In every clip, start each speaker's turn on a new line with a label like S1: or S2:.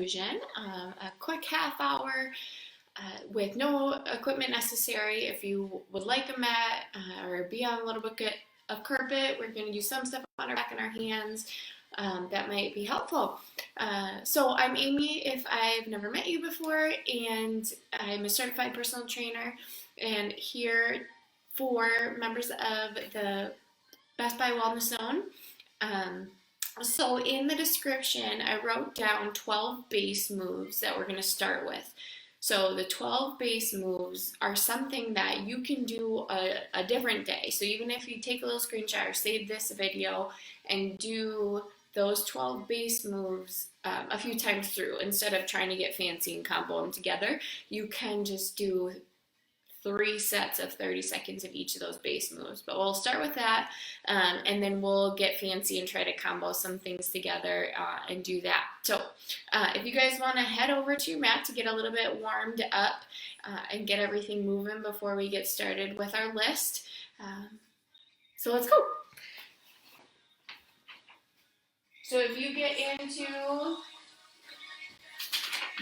S1: a quick half hour with no equipment necessary. If you would like a mat or be on a little bit of carpet, we're going to use some stuff on our back and our hands. That might be helpful. So I'm Amy, if I've never met you before, and I'm a certified personal trainer, and here for members of the Best Buy Wellness Zone. So in the description, I wrote down 12 base moves that we're going to start with. So the 12 base moves are something that you can do a different day. So even if you take a little screenshot or save this video and do those 12 base moves a few times through, instead of trying to get fancy and combo them together, you can just do 3 sets of 30 seconds of each of those base moves. But we'll start with that, and then we'll get fancy and try to combo some things together and do that. So if you guys want to head over to your mat to get a little bit warmed up and get everything moving before we get started with our list. So let's go. So if you get into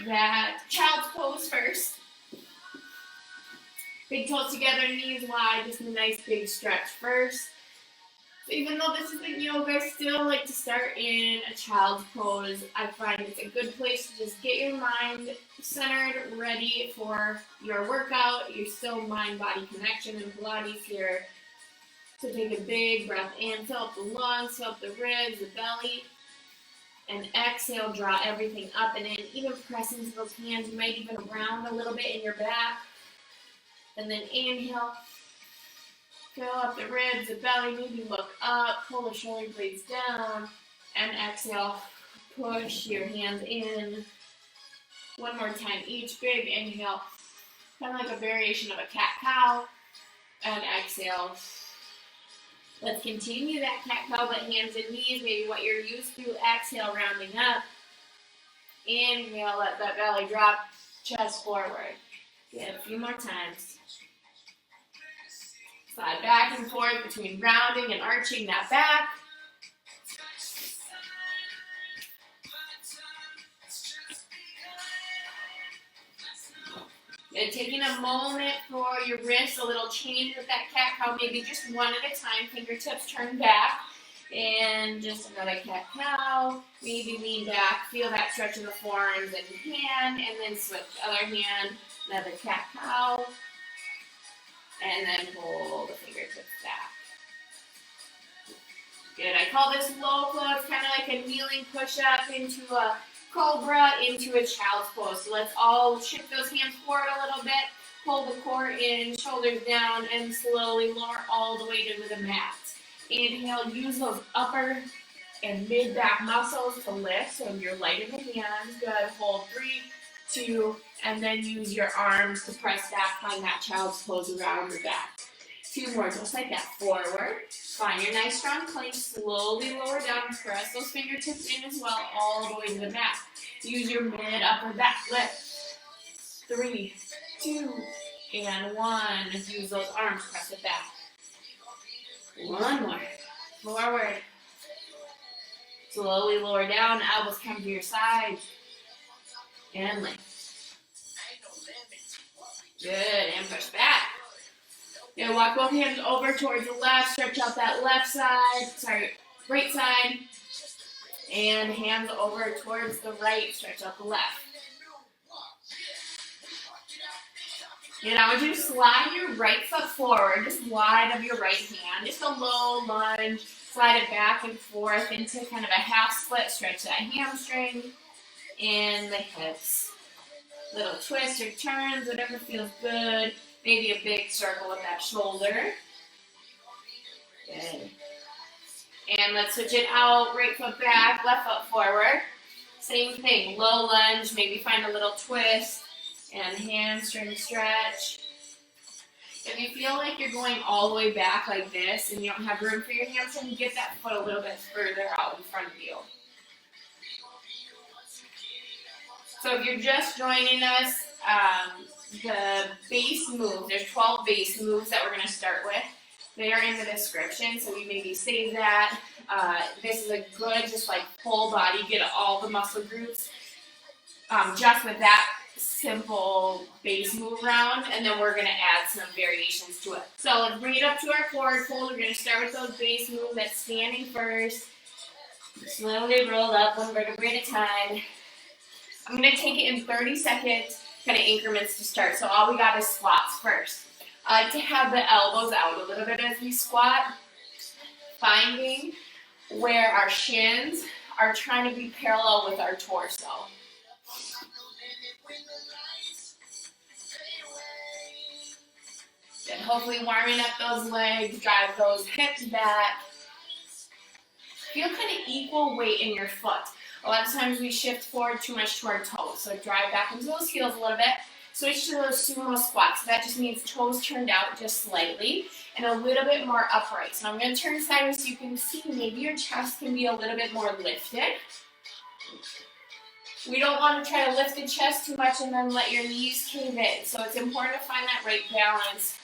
S1: that child's pose first, big toes together, knees wide, just a nice big stretch first. So even though this isn't yoga, I still like to start in a child's pose. I find it's a good place to just get your mind centered, ready for your workout. You're still mind-body connection in Pilates here. So take a big breath in, fill up the lungs, fill up the ribs, the belly. And exhale, draw everything up and in. Even press into those hands. You might even round a little bit in your back. And then inhale, fill up the ribs, the belly, maybe look up, pull the shoulder blades down, and exhale, push your hands in. One more time each, big inhale, kind of like a variation of a cat-cow, and exhale. Let's continue that cat-cow, but hands and knees, maybe what you're used to. Exhale, rounding up. Inhale, let that belly drop, chest forward. Good, a few more times. Slide back and forth between rounding and arching that back. And taking a moment for your wrists, a little change with that cat-cow, maybe just one at a time, fingertips turn back. And just another cat-cow, maybe lean back, feel that stretch in the forearms and hand, and then switch the other hand, another cat-cow, and then pull the fingertips back. Good, I call this low flow. It's kind of like a kneeling push-up into a cobra, into a child's pose. So let's all shift those hands forward a little bit, pull the core in, shoulders down, and slowly lower all the way to the mat. Inhale, use those upper and mid-back muscles to lift. So you're light in the hands. Good, hold 3, 2, and then use your arms to press back, find that child's pose around your back. 2 more, just like that, forward. Find your nice strong plank, slowly lower down, press those fingertips in as well, all the way to the mat. Use your mid-upper back lift. 3, 2, and 1. Use those arms, press it back. 1 more, forward. Slowly lower down, elbows come to your sides. And lift. Good, and push back. Now walk both hands over towards the left, stretch out that right side. And hands over towards the right, stretch out the left. And I want you to slide your right foot forward, just wide of your right hand, just a low lunge, slide it back and forth into kind of a half split, stretch that hamstring. And the hips. Little twists or turns, whatever feels good. Maybe a big circle with that shoulder. Good. And let's switch it out. Right foot back, left foot forward. Same thing, low lunge, maybe find a little twist. And hamstring stretch. If you feel like you're going all the way back like this and you don't have room for your hamstring, get that foot a little bit further out in front of you. So if you're just joining us, the base moves, there's 12 base moves that we're going to start with. They are in the description, so we maybe save that. This is a good, just like full body, get all the muscle groups. just with that simple base move round, and then we're going to add some variations to it. So let's bring it up to our forward fold. We're going to start with those base moves. That's standing first. Slowly roll up one vertebrae at a time. I'm going to take it in 30-second kind of increments to start. So all we got is squats first. I like to have the elbows out a little bit as we squat, finding where our shins are trying to be parallel with our torso. And hopefully warming up those legs, drive those hips back. Feel kind of equal weight in your foot. A lot of times we shift forward too much to our toes, so drive back into those heels a little bit. Switch to those sumo squats. That just means toes turned out just slightly and a little bit more upright. So I'm going to turn sideways so you can see maybe your chest can be a little bit more lifted. We don't want to try to lift the chest too much and then let your knees cave in. So it's important to find that right balance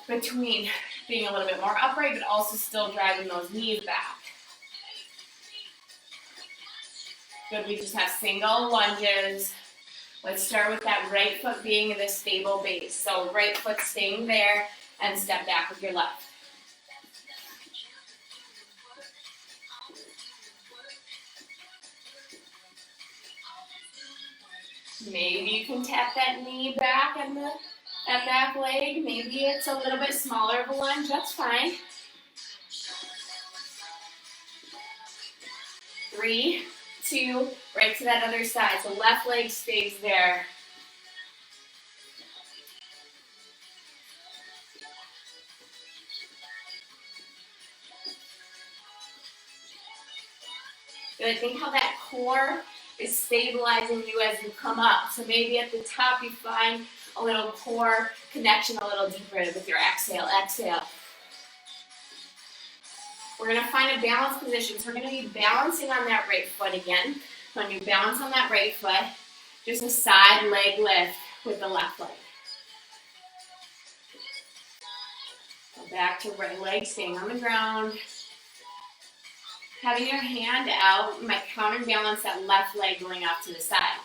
S1: between being a little bit more upright but also still driving those knees back. Good, we just have single lunges. Let's start with that right foot being the stable base. So right foot staying there and step back with your left. Maybe you can tap that knee back and that back leg. Maybe it's a little bit smaller of a lunge. That's fine. 3, 2, right to that other side. So left leg stays there. Good. Think how that core is stabilizing you as you come up. So maybe at the top you find a little core connection a little deeper with your exhale. Exhale. We're going to find a balanced position. So we're going to be balancing on that right foot again. When you balance on that right foot, just a side leg lift with the left leg. Go back to right leg, staying on the ground. Having your hand out, you might counterbalance that left leg going off to the side.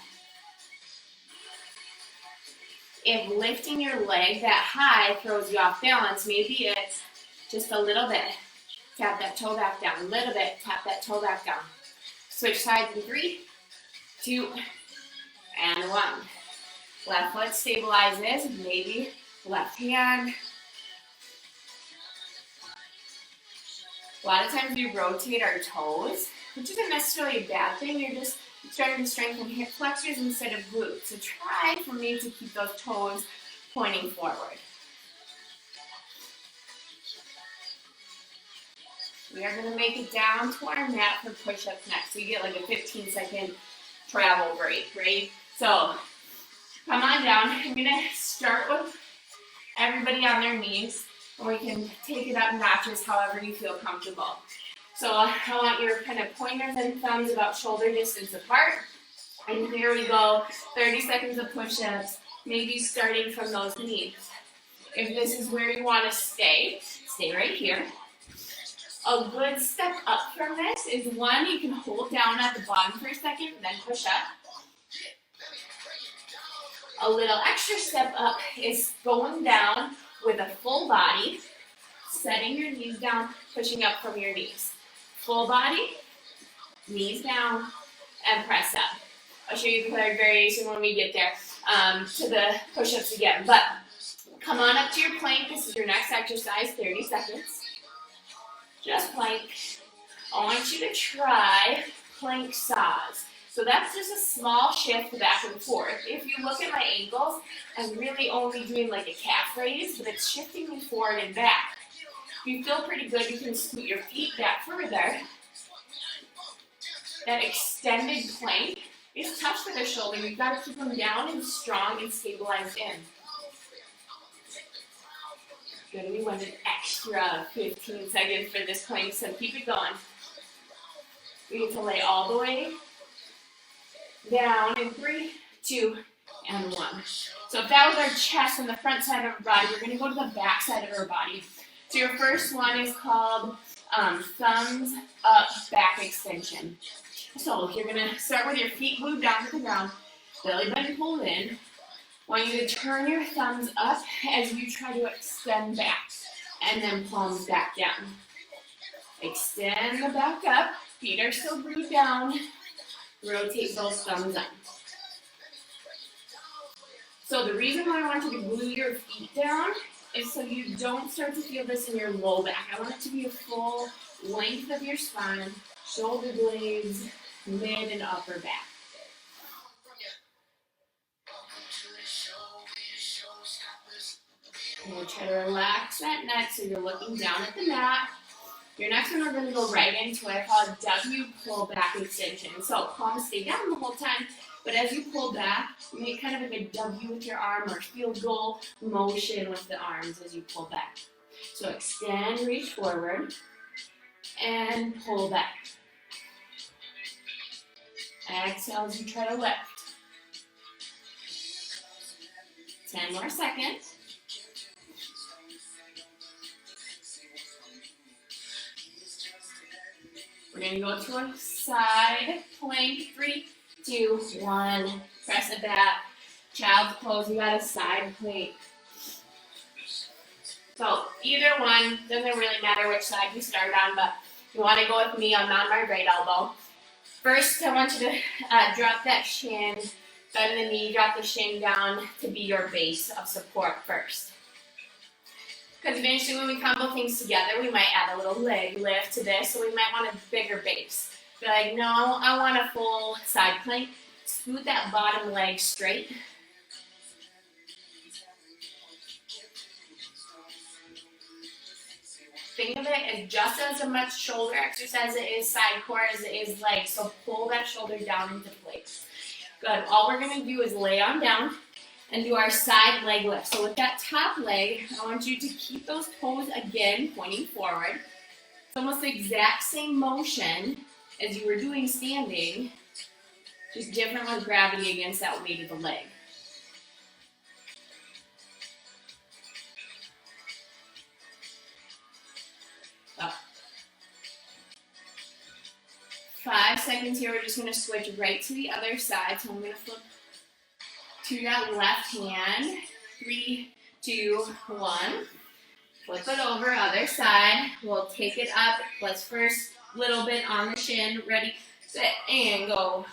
S1: If lifting your leg that high throws you off balance, maybe it's just a little bit. Tap that toe back down. A little bit. Tap that toe back down. Switch sides in 3, 2, and 1. Left foot stabilizes. Maybe left hand. A lot of times we rotate our toes, which isn't necessarily a bad thing. You're just starting to strengthen hip flexors instead of glutes. So try for me to keep those toes pointing forward. We are going to make it down to our mat for push-ups next. So you get like a 15-second travel break, right? So come on down. I'm going to start with everybody on their knees, and we can take it up notches however you feel comfortable. So I want your kind of pointers and thumbs about shoulder distance apart. And here we go, 30 seconds of push-ups, maybe starting from those knees. If this is where you want to stay right here. A good step up from this is one you can hold down at the bottom for a second, then push up. A little extra step up is going down with a full body, setting your knees down, pushing up from your knees. Full body, knees down, and press up. I'll show you the third variation when we get there to the push-ups again. But come on up to your plank. This is your next exercise, 30 seconds. Just plank. I want you to try plank saws. So that's just a small shift back and forth. If you look at my ankles, I'm really only doing like a calf raise, but it's shifting me forward and back. If you feel pretty good, you can scoot your feet back further. That extended plank is touch with the shoulder. You've got to keep them down and strong and stabilized in. Good, we went an extra 15 seconds for this plank, so keep it going. We get to lay all the way down in 3, 2, and 1. So if that was our chest and the front side of our body, we're going to go to the back side of our body. So your first one is called thumbs up back extension. So you're gonna start with your feet glued down to the ground, belly button pulled in. I want you to turn your thumbs up as you try to extend back, and then palms back down. Extend the back up, feet are still glued down, rotate those thumbs up. So the reason why I want you to glue your feet down is so you don't start to feel this in your low back. I want it to be a full length of your spine, shoulder blades, mid and upper back. And we'll try to relax that neck so you're looking down at the mat. Your next one, we're going to go right into what I call a W pull back extension. So palms stay down the whole time, but as you pull back, you make kind of like a W with your arm or field goal motion with the arms as you pull back. So extend, reach forward, and pull back. Exhale as you try to lift. 10 more seconds. We're going to go to a side plank. 3, 2, 1. Press it back. Child's pose. We got a side plank. So either one, doesn't really matter which side you start on, but if you want to go with me, I'm on my right elbow. First, I want you to drop that shin, bend the knee, drop the shin down to be your base of support first. Because eventually when we combo things together, we might add a little leg lift to this, so we might want a bigger base. Be like, no, I want a full side plank. Scoot that bottom leg straight. Think of it as just as much shoulder exercise as it is side core as it is legs. So pull that shoulder down into place. Good. All we're going to do is lay on down and do our side leg lift. So with that top leg, I want you to keep those toes again pointing forward. It's almost the exact same motion as you were doing standing, just different with gravity against that weight of the leg. Up. 5 seconds here. We're just going to switch right to the other side. So I'm going to flip to that left hand. 3, 2, 1. Flip it over, other side. We'll take it up. Let's first little bit on the shin. Ready, set, and go.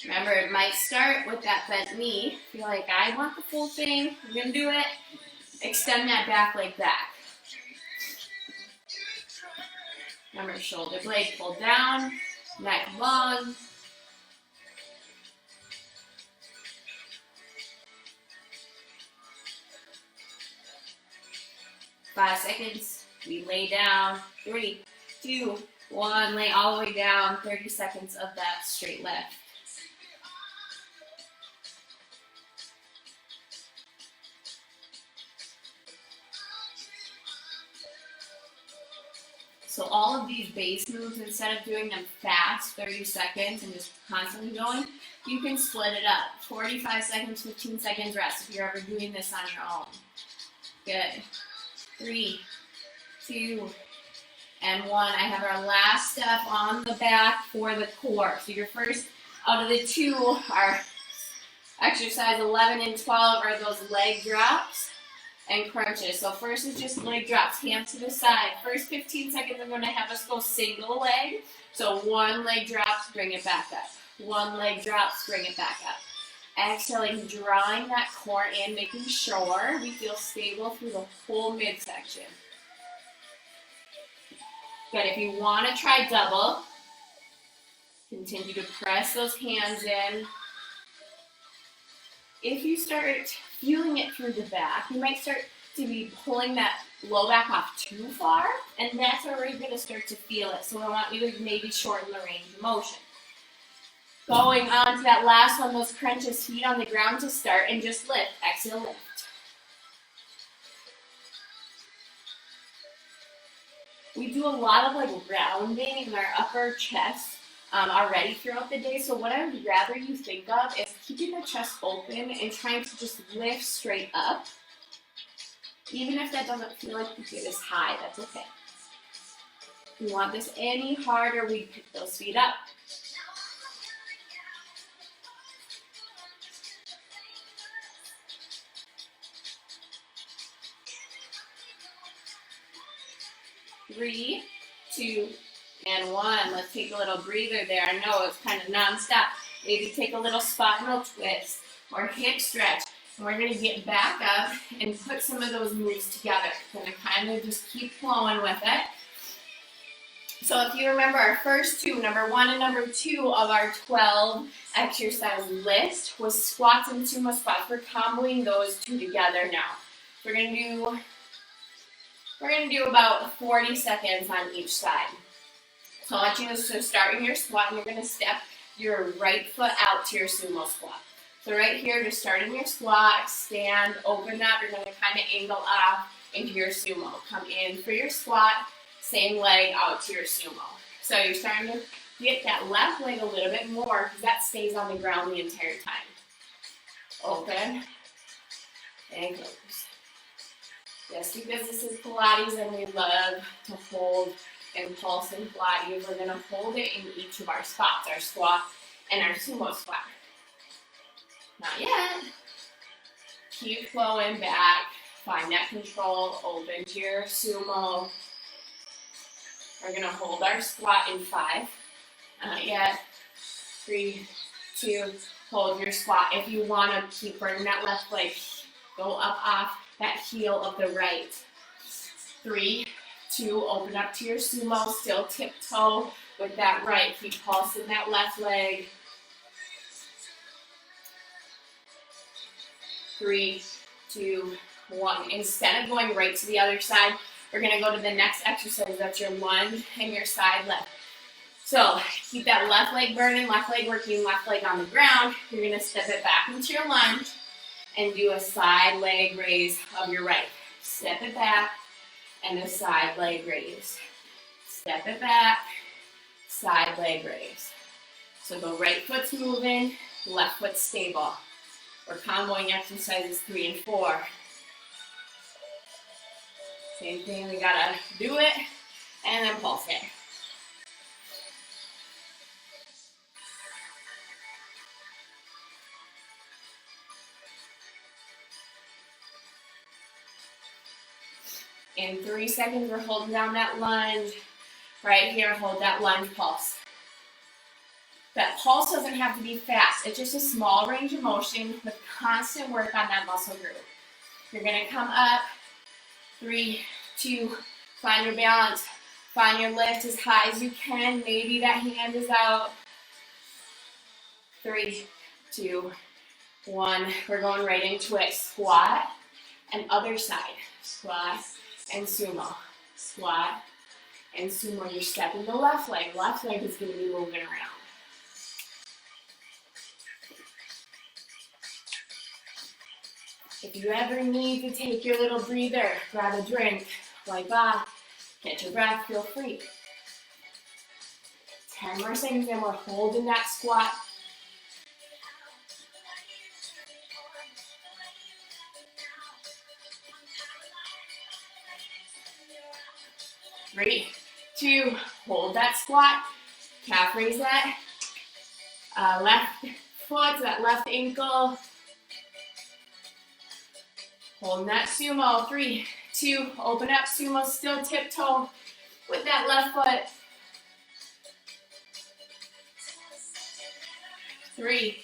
S1: Remember, it might start with that bent knee. If you're like, I want the full thing, I'm going to do it. Extend that back leg back. Remember, shoulder blade pulled down, neck long. Five seconds. We lay down. 3, 2, 1. Lay all the way down. 30 seconds of that straight lift. So all of these base moves, instead of doing them fast, 30 seconds, and just constantly going, you can split it up. 45 seconds, 15 seconds rest if you're ever doing this on your own. Good. 3, 2, and 1. I have our last step on the back for the core. So your first out of the two are exercise 11 and 12 are those leg drops and crunches. So first is just leg drops, hands to the side. First 15 seconds, I'm going to have us go single leg. So one leg drops, bring it back up. One leg drops, bring it back up. Exhaling, drawing that core in, making sure we feel stable through the whole midsection. Good. If you want to try double, continue to press those hands in. If you start feeling it through the back, you might start to be pulling that low back off too far, and that's where we're going to start to feel it. So I want you to maybe shorten the range of motion. Going on to that last one, those crunches, feet on the ground to start, and just lift. Exhale, lift. We do a lot of like rounding in our upper chest already throughout the day. So what I would rather you think of is keeping the chest open and trying to just lift straight up. Even if that doesn't feel like you get as high, that's okay. If you want this any harder, we pick those feet up. 3, 2, and 1. Let's take a little breather there. I know it's kind of non-stop. Maybe take a little spinal twist or hip stretch. And we're going to get back up and put some of those moves together. Going to kind of just keep flowing with it. So if you remember our first two, number 1 and number 2 of our 12 exercise list was squats and sumo squats. We're comboing those two together now. We're going to do about 40 seconds on each side. So I want you to start in your squat, and you're going to step your right foot out to your sumo squat. So right here, just start in your squat, stand, open up. You're going to kind of angle off into your sumo. Come in for your squat, same leg out to your sumo. So you're starting to get that left leg a little bit more because that stays on the ground the entire time. Open and close. Yes, because this is Pilates and we love to hold and pulse in Pilates. We're going to hold it in each of our spots, our squat and our sumo squat. Not yet. Keep flowing back. Find that control. Open to your sumo. We're going to hold our squat in 5. Not yet. 3, 2, hold your squat. If you want to keep burning that left leg, go up off that heel of the right. 3, 2, open up to your sumo. Still tiptoe with that right. Keep pulsing that left leg. 3, 2, 1. Instead of going right to the other side, we're going to go to the next exercise. That's your lunge and your side lift. So keep that left leg burning, left leg working, left leg on the ground. You're going to step it back into your lunge and do a side leg raise of your right. Step it back and a side leg raise. Step it back, side leg raise. So the right foot's moving, left foot's stable. We're comboing exercises 3 and 4. Same thing, we gotta do it and then pulse it. In 3 seconds, we're holding down that lunge. Right here, hold that lunge pulse. That pulse doesn't have to be fast. It's just a small range of motion with constant work on that muscle group. You're going to come up. 3, 2, find your balance. Find your lift as high as you can. Maybe that hand is out. 3, 2, 1. We're going right into it. Squat and other side. Squat and sumo. Squat and sumo. You're stepping the left leg. Left leg is going to be moving around. If you ever need to take your little breather, grab a drink, wipe off, catch your breath, feel free. 10 more seconds and we're holding that squat. Three, 2, hold that squat. Calf raise that. Left foot, that left ankle. Holding that sumo. 3, 2, open up sumo, still tiptoe with that left foot. 3,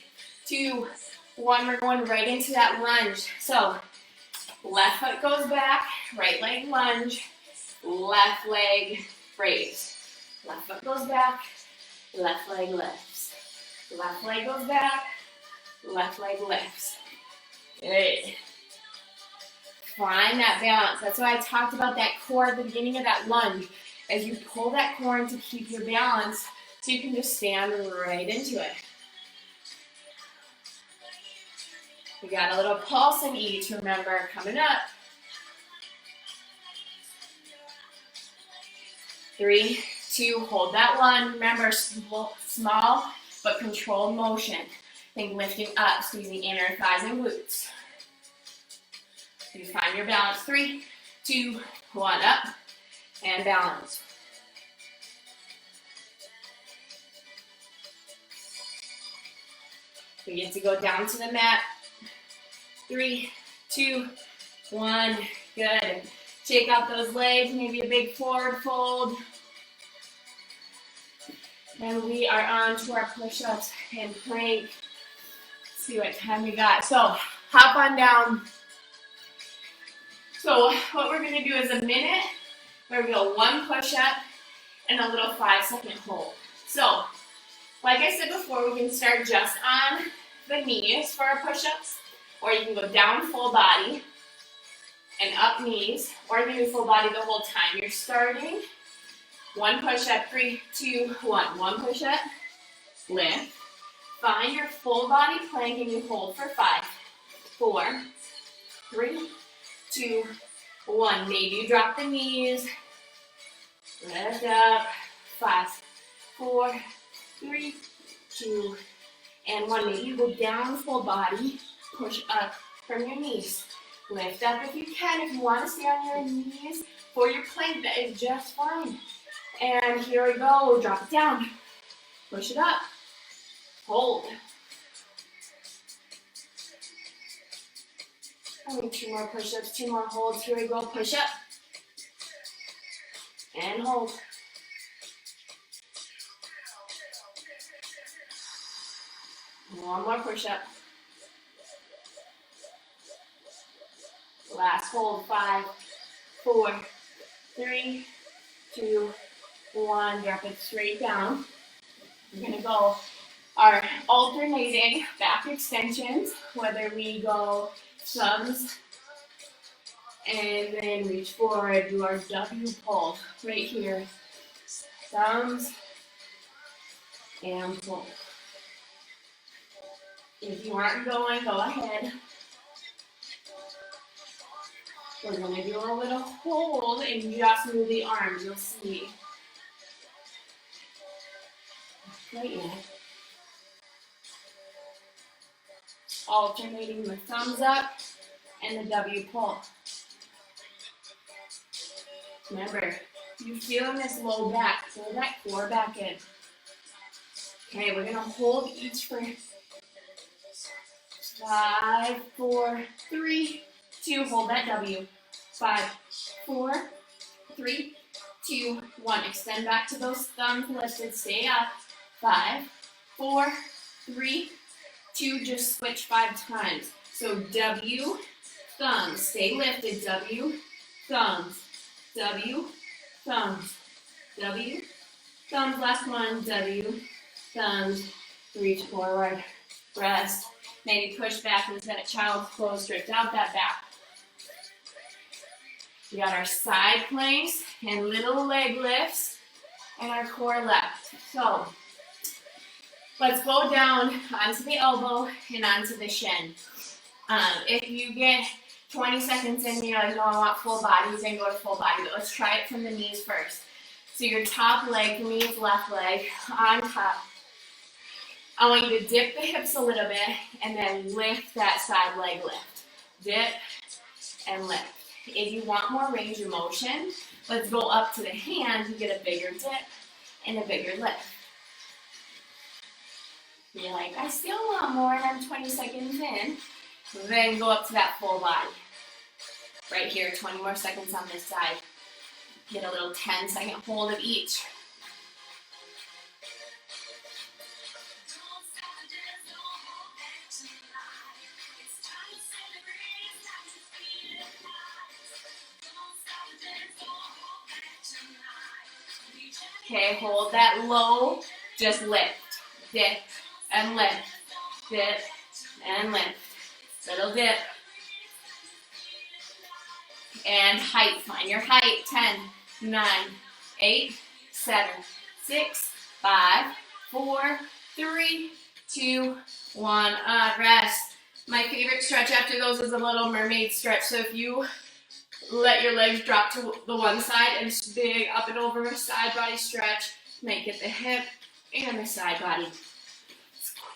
S1: 2, 1, we're going right into that lunge. So, left foot goes back, right leg lunge, left leg raise. Left foot goes back, left leg lifts. Left leg goes back, left leg lifts. Good. Find that balance. That's why I talked about that core at the beginning of that lunge. As you pull that core in to keep your balance, so you can just stand right into it. We got a little pulse in each, remember, coming up. 3, 2, hold that lunge. Remember, small but controlled motion. Think lifting up, squeezing inner thighs and glutes. You find your balance. 3, 2, 1, up and balance. We get to go down to the mat. 3, 2, 1. Good. Shake out those legs, maybe a big forward fold. And we are on to our push-ups and plank. Let's see what time we got. So hop on down. So what we're going to do is a minute where we go 1 push-up and a little 5-second hold. So like I said before, we can start just on the knees for our push-ups, or you can go down full body and up knees, or you can do full body the whole time. You're starting 1 push-up, 3, 2, 1. 1 push-up, lift. Find your full body plank and you hold for 5, 4, 3, 2, 1. Maybe you drop the knees. Lift up. 5, 4, 3, 2, and 1. Maybe you go down full body. Push up from your knees. Lift up if you can. If you want to stay on your knees for your plank, that is just fine. And here we go. Drop it down. Push it up. Hold. Only 2 more push-ups, 2 more holds. Here we go. Push up. And hold. One more push-up. Last hold. 5, 4, 3, 2, 1. Drop it straight down. We're going to go our alternating back extensions, whether we go thumbs and then reach forward, do our W pull right here. Thumbs and pull. If you aren't going, go ahead. We're going to do a little hold and you just move the arms, you'll see. Right here. Alternating the thumbs up and the W pull. Remember, you feel this low back, pull that core back in. Okay, we're going to hold each for 5, 4, 3, 2. Hold that W. 5, 4, 3, 2, 1. Extend back to those thumbs lifted. Stay up. 5, 4, 3, 2. Just switch 5 times. So W, thumbs. Stay lifted. W, thumbs. W, thumbs. W, thumbs. Last one. W, thumbs. Reach forward. Rest. Maybe push back into that child's pose. Stretch out that back. We got our side planks and little leg lifts and our core left. So let's go down onto the elbow and onto the shin. If you get 20 seconds in, you're like, no, I want full body, you can go to full body. But let's try it from the knees first. So your top leg, knees, left leg on top. I want you to dip the hips a little bit and then lift that side leg lift. Dip and lift. If you want more range of motion, let's go up to the hands and get a bigger dip and a bigger lift. You're like, I still want more and I'm 20 seconds in. Then go up to that full body. Right here, 20 more seconds on this side. Get a little 10-second hold of each. Okay, hold that low, just lift, dip, and lift, dip, and lift, little dip, and height, find your height, 10, 9, 8, 7, 6, 5, 4, 3, 2, 1, rest. My favorite stretch after those is a little mermaid stretch, so if you let your legs drop to the one side and big up and over, side body stretch. Make it the hip and the side body.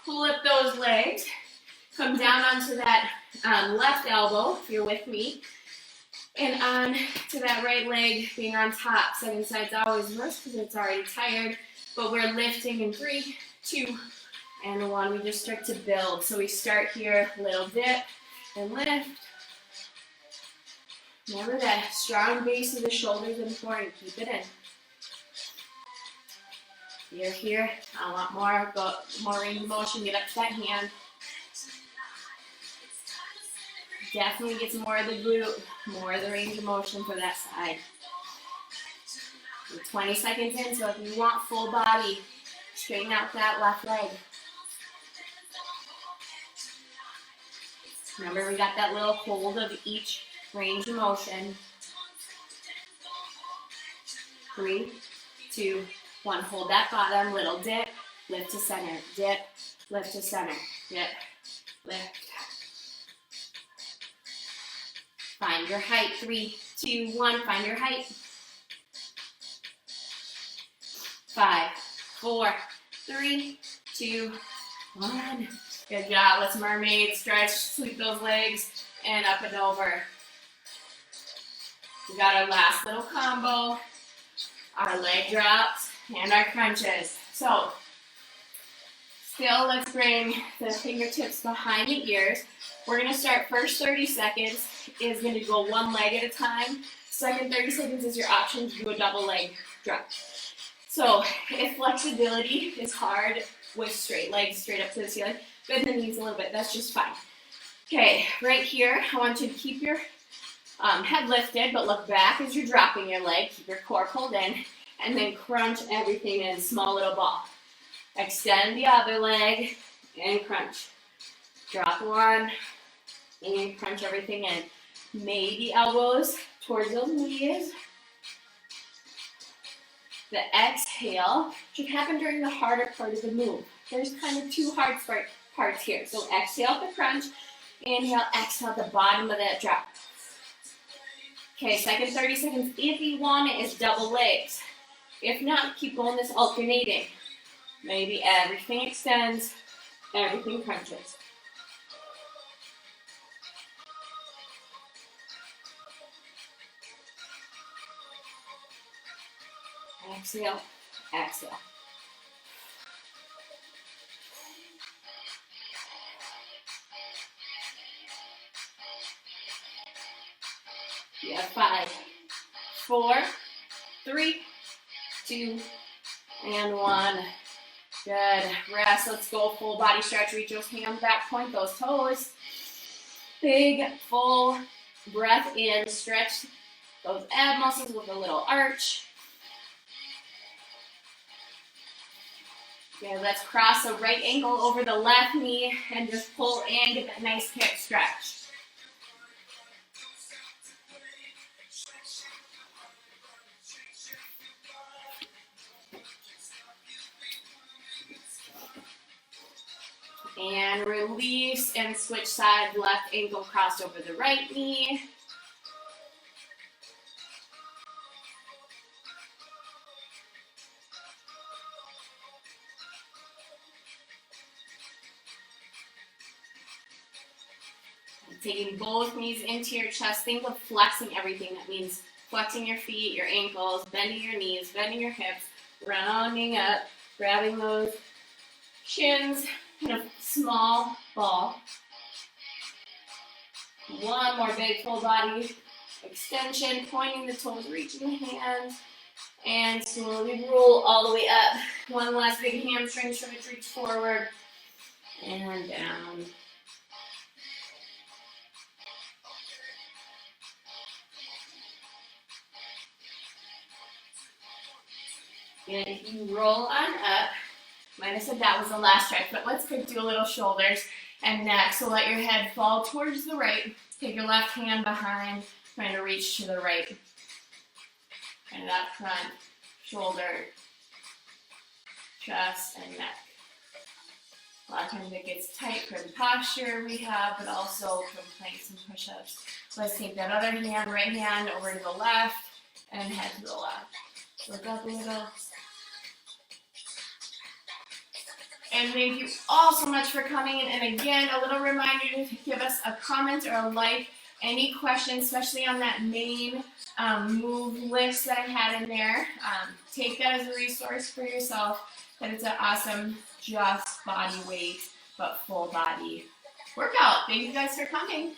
S1: Flip those legs. Come down onto that left elbow, if you're with me. And on to that right leg being on top. Second side's always worse because it's already tired. But we're lifting in 3, 2, and 1. We just start to build. So we start here, little dip and lift. Remember that strong base of the shoulders is important. Keep it in. You're here. I want more. Go more range of motion. Get up to that hand. Definitely get some more of the glute, more of the range of motion for that side. We're 20 seconds in, so if you want full body, straighten out that left leg. Remember, we got that little hold of each range of motion. 3, 2, 1. Hold that bottom, little dip, lift to center, dip, lift to center, dip, lift. Find your height. 3, 2, 1. Find your height. 5, 4, 3, 2, 1. Good job. Let's mermaid stretch, sweep those legs, and up and over. We got our last little combo, our leg drops, and our crunches. So, still let's bring the fingertips behind the ears. We're going to start first 30 seconds is going to go one leg at a time. Second 30 seconds is your option to do a double leg drop. So if flexibility is hard with straight legs straight up to the ceiling, bend the knees a little bit, that's just fine. Okay, right here, I want you to keep your head lifted, but look back as you're dropping your leg. Keep your core pulled in, and then crunch everything in a small little ball. Extend the other leg, and crunch. Drop 1, and crunch everything in. Maybe elbows towards those knees. The exhale should happen during the harder part of the move. There's kind of 2 hard parts here. So exhale the crunch, inhale, exhale the bottom of that drop. Okay, second 30 seconds, if you want it, is double legs. If not, keep going this alternating. Maybe everything extends, everything crunches. Exhale, exhale. You have 5, 4, 3, 2, and 1. Good. Rest. Let's go full body stretch. Reach those hands back, point those toes. Big, full breath in. Stretch those ab muscles with a little arch. Okay, let's cross the right ankle over the left knee and just pull in, get that nice hip stretch. And release and switch side, left ankle crossed over the right knee. Taking both knees into your chest. Think of flexing everything. That means flexing your feet, your ankles, bending your knees, bending your hips, rounding up, grabbing those shins in a small ball. One more big full body extension, pointing the toes, reaching the hands, and slowly roll all the way up. One last big hamstring stretch, reach forward and down. And if you roll on up, might have said that was the last stretch, but let's quick do a little shoulders and neck. So let your head fall towards the right. Take your left hand behind, trying to reach to the right. And up front, shoulder, chest, and neck. A lot of times it gets tight from the posture we have, but also from planks and push-ups. Let's take that other hand, right hand, over to the left, and head to the left. Look up a little. And thank you all so much for coming. And again, a little reminder to give us a comment or a like. Any questions, especially on that main move list that I had in there. Take that as a resource for yourself. that it's an awesome, just body weight, but full body workout. Thank you guys for coming.